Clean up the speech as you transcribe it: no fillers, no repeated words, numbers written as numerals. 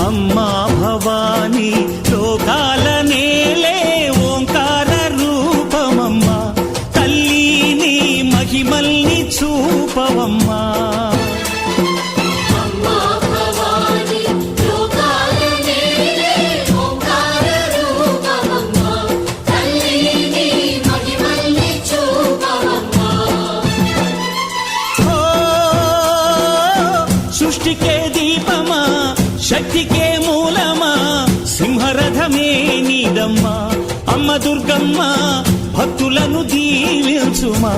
అమ్మా భవానీ లోకాల నేలే ఓంకార రూపమమ్మా తల్లి నీ మహిమల్ని చూపవమ్మా సృష్టికే దీపమా శక్తికే మూలమా సింహరథమే నీదమ్మా అమ్మ దుర్గమ్మ భక్తులను దీవించుమా